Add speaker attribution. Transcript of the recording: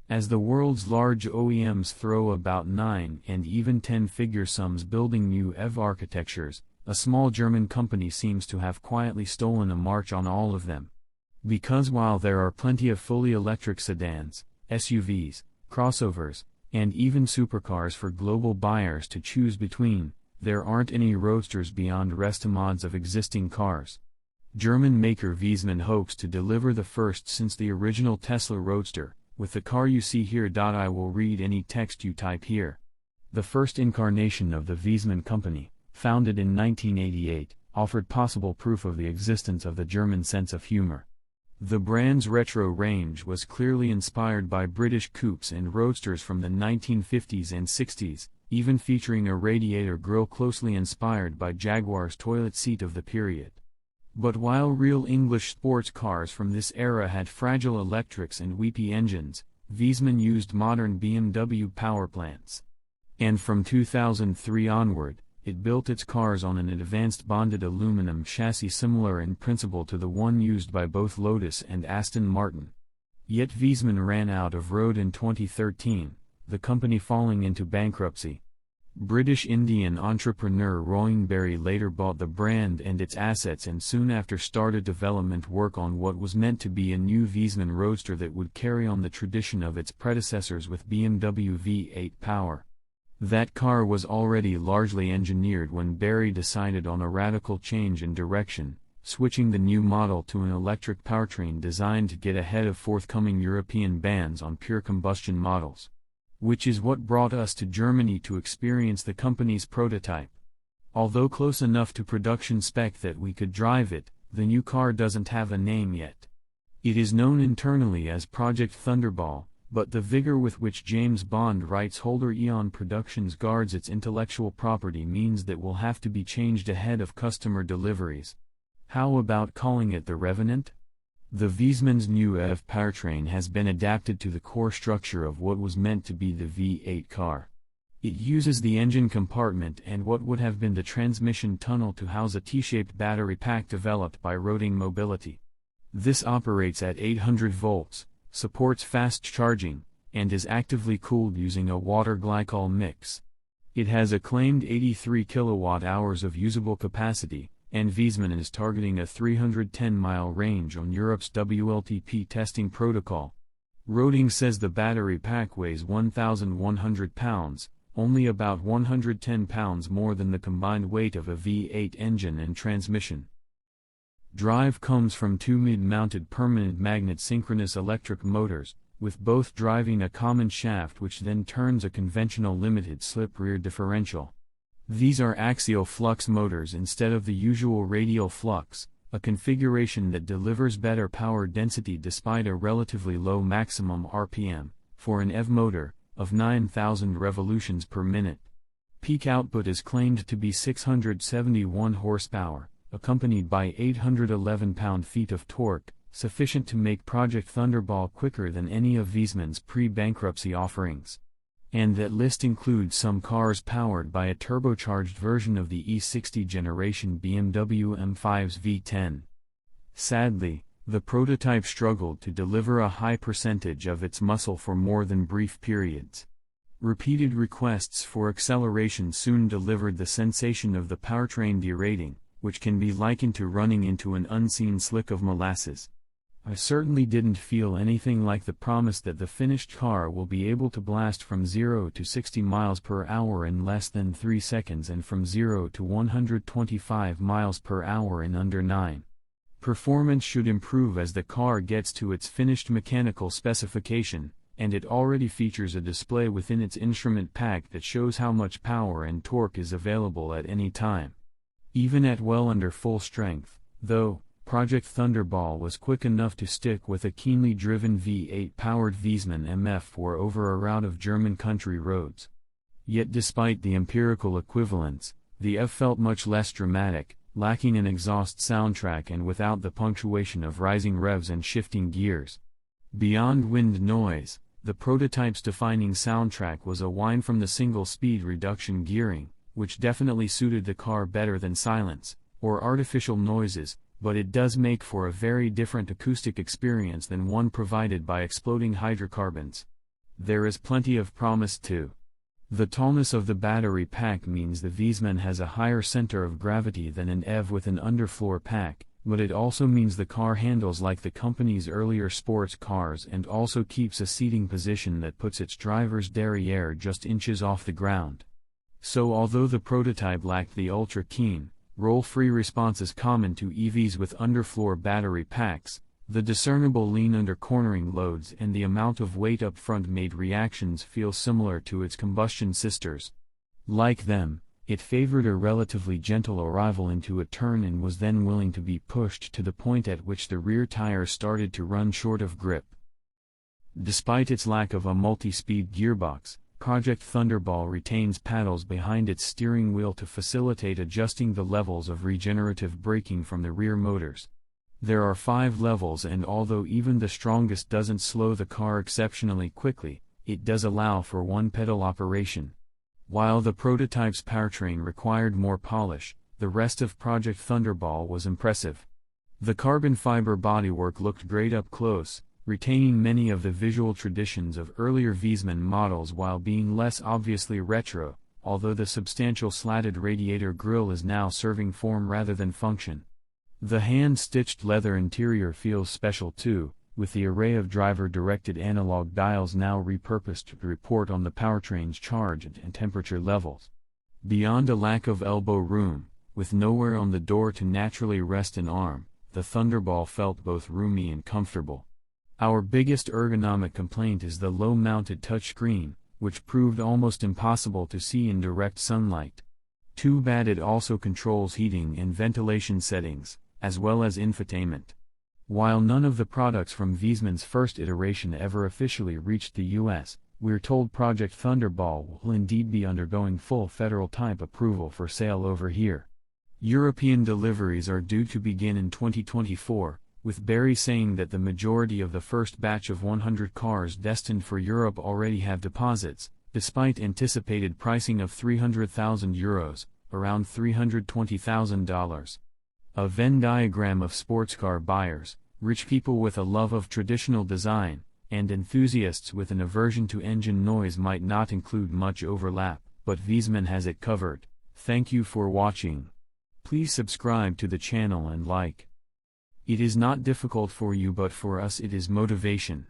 Speaker 1: As the world's large OEMs throw about 9 and even 10-figure sums building new EV architectures, a small German company seems to have quietly stolen a march on all of them. Because while there are plenty of fully electric sedans, SUVs, crossovers, and even supercars for global buyers to choose between, there aren't any roadsters beyond restamods of existing cars. German maker Wiesmann hopes to deliver the first since the original Tesla Roadster, with the car you see here. I will read any text you type here. The first incarnation of the Wiesmann company, founded in 1988, offered possible proof of the existence of the German sense of humor. The brand's retro range was clearly inspired by British coupes and roadsters from the 1950s and 60s, even featuring a radiator grille closely inspired by Jaguar's toilet seat of the period. But while real English sports cars from this era had fragile electrics and weepy engines, Wiesmann used modern BMW power plants. And from 2003 onward, it built its cars on an advanced bonded aluminum chassis similar in principle to the one used by both Lotus and Aston Martin. Yet Wiesmann ran out of road in 2013, the company falling into bankruptcy. British-Indian entrepreneur Rohin Berry later bought the brand and its assets and soon after started development work on what was meant to be a new Wiesmann Roadster that would carry on the tradition of its predecessors with BMW V8 power. That car was already largely engineered when Berry decided on a radical change in direction, switching the new model to an electric powertrain designed to get ahead of forthcoming European bans on pure combustion models. Which is what brought us to Germany to experience the company's prototype. Although close enough to production spec that we could drive it, the new car doesn't have a name yet. It is known internally as Project Thunderball, but the vigor with which James Bond rights holder Eon Productions guards its intellectual property means that will have to be changed ahead of customer deliveries. How about calling it the Revenant? The Wiesmann's new F Powertrain has been adapted to the core structure of what was meant to be the V8 car. It uses the engine compartment and what would have been the transmission tunnel to house a T-shaped battery pack developed by Rohin Mobility. This operates at 800 volts, supports fast charging, and is actively cooled using a water glycol mix. It has a claimed 83 kilowatt-hours of usable capacity, and Wiesmann is targeting a 310-mile range on Europe's WLTP testing protocol. Rohin says the battery pack weighs 1,100 pounds, only about 110 pounds more than the combined weight of a V8 engine and transmission. Drive comes from two mid-mounted permanent magnet synchronous electric motors, with both driving a common shaft which then turns a conventional limited-slip rear differential. These are axial flux motors instead of the usual radial flux, a configuration that delivers better power density despite a relatively low maximum RPM, for an EV motor, of 9,000 revolutions per minute. Peak output is claimed to be 671 horsepower, accompanied by 811 pound-feet of torque, sufficient to make Project Thunderball quicker than any of Wiesmann's pre-bankruptcy offerings. And that list includes some cars powered by a turbocharged version of the E60 generation BMW M5's V10. Sadly, the prototype struggled to deliver a high percentage of its muscle for more than brief periods. Repeated requests for acceleration soon delivered the sensation of the powertrain derating, which can be likened to running into an unseen slick of molasses. I certainly didn't feel anything like the promise that the finished car will be able to blast from 0 to 60 miles per hour in less than 3 seconds and from 0 to 125 miles per hour in under 9. Performance should improve as the car gets to its finished mechanical specification, and it already features a display within its instrument pack that shows how much power and torque is available at any time. Even at well under full strength, though, Project Thunderball was quick enough to stick with a keenly driven V8-powered Wiesmann MF for over a route of German country roads. Yet despite the empirical equivalence, the F felt much less dramatic, lacking an exhaust soundtrack and without the punctuation of rising revs and shifting gears. Beyond wind noise, the prototype's defining soundtrack was a whine from the single-speed reduction gearing, which definitely suited the car better than silence, or artificial noises, but it does make for a very different acoustic experience than one provided by exploding hydrocarbons. There is plenty of promise too. The tallness of the battery pack means the Wiesmann has a higher center of gravity than an EV with an underfloor pack, but it also means the car handles like the company's earlier sports cars and also keeps a seating position that puts its driver's derriere just inches off the ground. So although the prototype lacked the ultra-keen, roll-free responses common to EVs with underfloor battery packs, the discernible lean under cornering loads and the amount of weight up front made reactions feel similar to its combustion sisters. Like them, it favored a relatively gentle arrival into a turn and was then willing to be pushed to the point at which the rear tires started to run short of grip. Despite its lack of a multi-speed gearbox, Project Thunderball retains paddles behind its steering wheel to facilitate adjusting the levels of regenerative braking from the rear motors. There are 5 levels, and although even the strongest doesn't slow the car exceptionally quickly, it does allow for one-pedal operation. While the prototype's powertrain required more polish, the rest of Project Thunderball was impressive. The carbon fiber bodywork looked great up close, retaining many of the visual traditions of earlier Wiesmann models while being less obviously retro, although the substantial slatted radiator grille is now serving form rather than function. The hand-stitched leather interior feels special too, with the array of driver-directed analog dials now repurposed to report on the powertrain's charge and temperature levels. Beyond a lack of elbow room, with nowhere on the door to naturally rest an arm, the Thunderball felt both roomy and comfortable. Our biggest ergonomic complaint is the low-mounted touchscreen, which proved almost impossible to see in direct sunlight. Too bad it also controls heating and ventilation settings, as well as infotainment. While none of the products from Wiesmann's first iteration ever officially reached the US, we're told Project Thunderball will indeed be undergoing full federal type approval for sale over here. European deliveries are due to begin in 2024, with Berry saying that the majority of the first batch of 100 cars destined for Europe already have deposits, despite anticipated pricing of €300,000, around $320,000. A Venn diagram of sports car buyers, rich people with a love of traditional design, and enthusiasts with an aversion to engine noise might not include much overlap, but Wiesmann has it covered. Thank you for watching. Please subscribe to the channel and like. It is not difficult for you, but for us it is motivation.